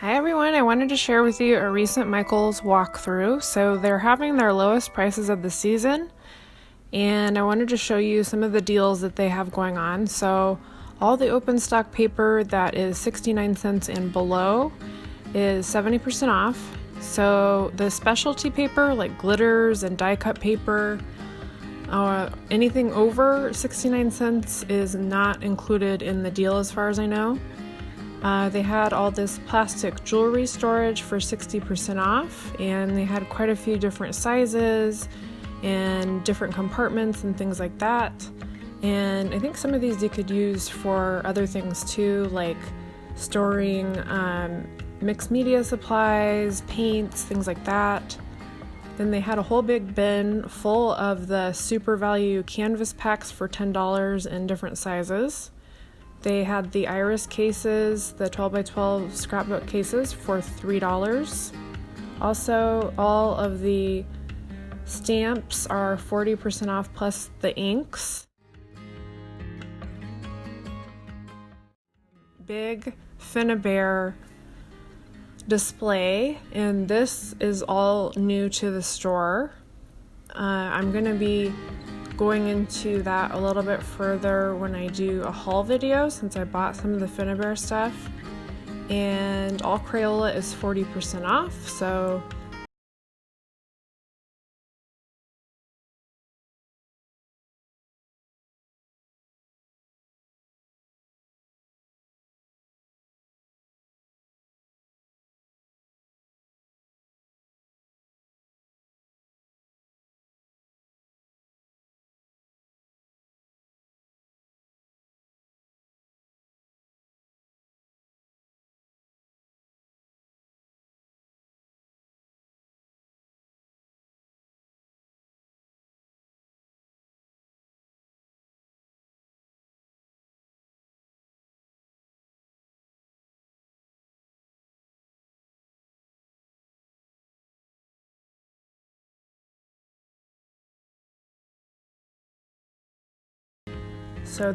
Hi everyone, I wanted to share with you a recent Michaels walkthrough. So they're having their lowest prices of the season, and I wanted to show you some of the deals that they have going on. So all the open stock paper that is 69 cents and below is 70% off. So the specialty paper like glitters and die cut paper, anything over 69 cents is not included in the deal as far as I know. They had all this plastic jewelry storage for 60% off, and they had quite a few different sizes and different compartments and things like that. And I think some of these you could use for other things too, like storing mixed media supplies, paints, things like that. Then they had a whole big bin full of the super value canvas packs for $10 in different sizes. They had the iris cases, the 12x12 scrapbook cases for $3. Also, all of the stamps are 40% off plus the inks. Big Finnabair display, and this is all new to the store. I'm going to be going into that a little bit further when I do a haul video, since I bought some of the Finnabair stuff. And all Crayola is 40% off, so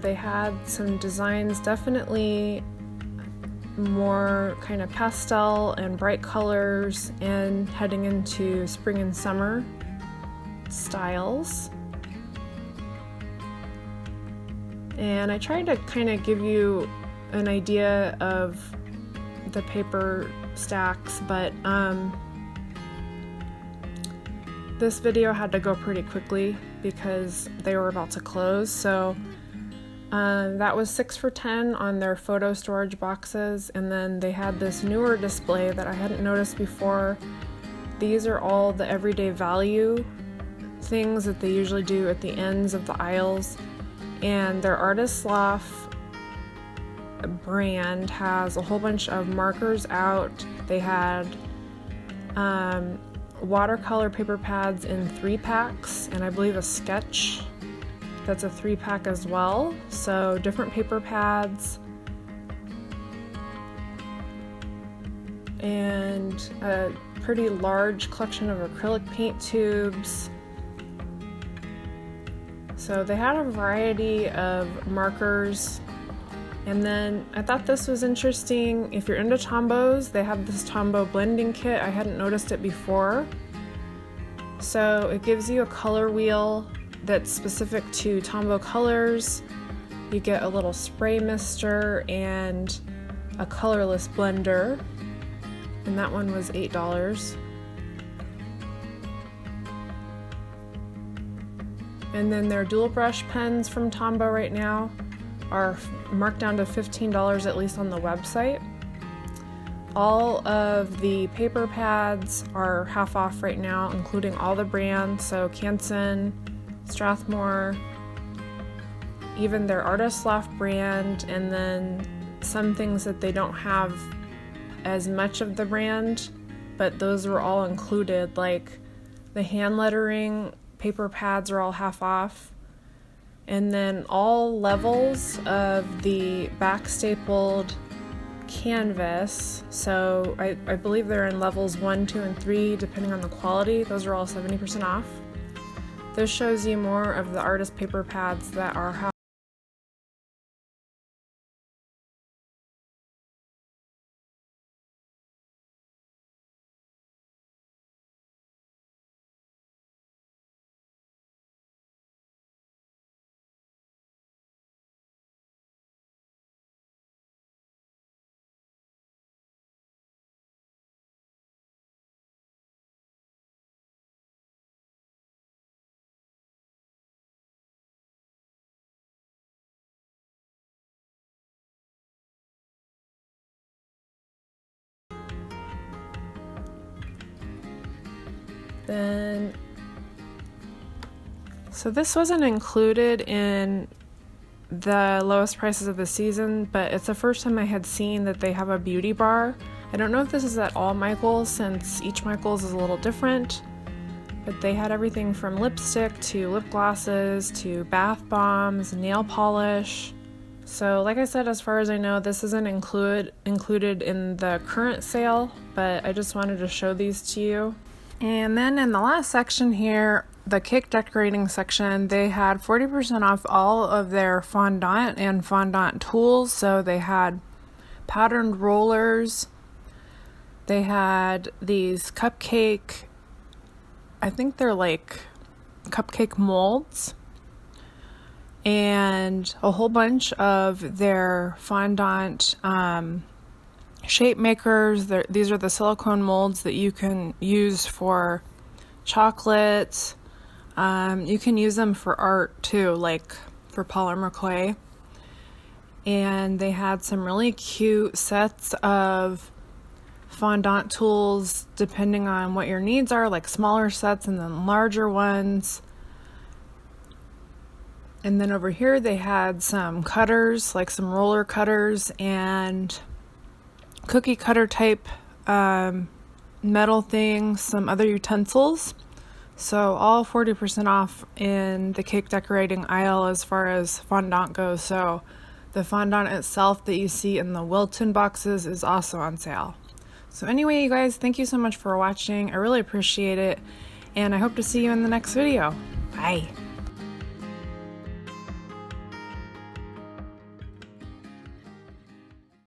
they had some designs, definitely more kind of pastel and bright colors, and heading into spring and summer styles. And I tried to kind of give you an idea of the paper stacks, but this video had to go pretty quickly because they were about to close. So that was 6 for $10 on their photo storage boxes, and then they had this newer display that I hadn't noticed before. These are all the everyday value things that they usually do at the ends of the aisles, and their Artist Loft brand has a whole bunch of markers out. They had watercolor paper pads in 3-packs, and I believe a sketch that's a 3-pack as well. So different paper pads and a pretty large collection of acrylic paint tubes. So they had a variety of markers. And then I thought this was interesting. If you're into Tombos, they have this Tombow blending kit. I hadn't noticed it before. So it gives you a color wheel that's specific to Tombow colors. You get a little spray mister and a colorless blender, and that one was $8. And then their dual brush pens from Tombow right now are marked down to $15, at least on the website. All of the paper pads are half off right now, including all the brands, so Canson, Strathmore, even their Artist Loft brand, and then some things that they don't have as much of the brand, but those were all included, like the hand lettering paper pads are all half off. And then all levels of the back stapled canvas, so I believe they're in levels 1, 2, and 3 depending on the quality, those are all 70% off. This shows you more of the artist paper pads that are half Then, so this wasn't included in the lowest prices of the season, but it's the first time I had seen that they have a beauty bar. I don't know if this is at all Michaels, since each Michaels is a little different, but they had everything from lipstick to lip glosses to bath bombs, nail polish. So like I said, as far as I know, this isn't included in the current sale, but I just wanted to show these to you. And then in the last section here, the cake decorating section, they had 40% off all of their fondant and fondant tools. So they had patterned rollers, they had these cupcake, I think they're like cupcake molds, and a whole bunch of their fondant shape makers. These are the silicone molds that you can use for chocolates. You can use them for art too, like for polymer clay. And they had some really cute sets of fondant tools depending on what your needs are, like smaller sets and then larger ones. And then over here they had some cutters, like some roller cutters and cookie cutter type metal things, some other utensils. So all 40% off in the cake decorating aisle as far as fondant goes. So the fondant itself that you see in the Wilton boxes is also on sale. So anyway, you guys, thank you so much for watching. I really appreciate it, and I hope to see you in the next video. Bye.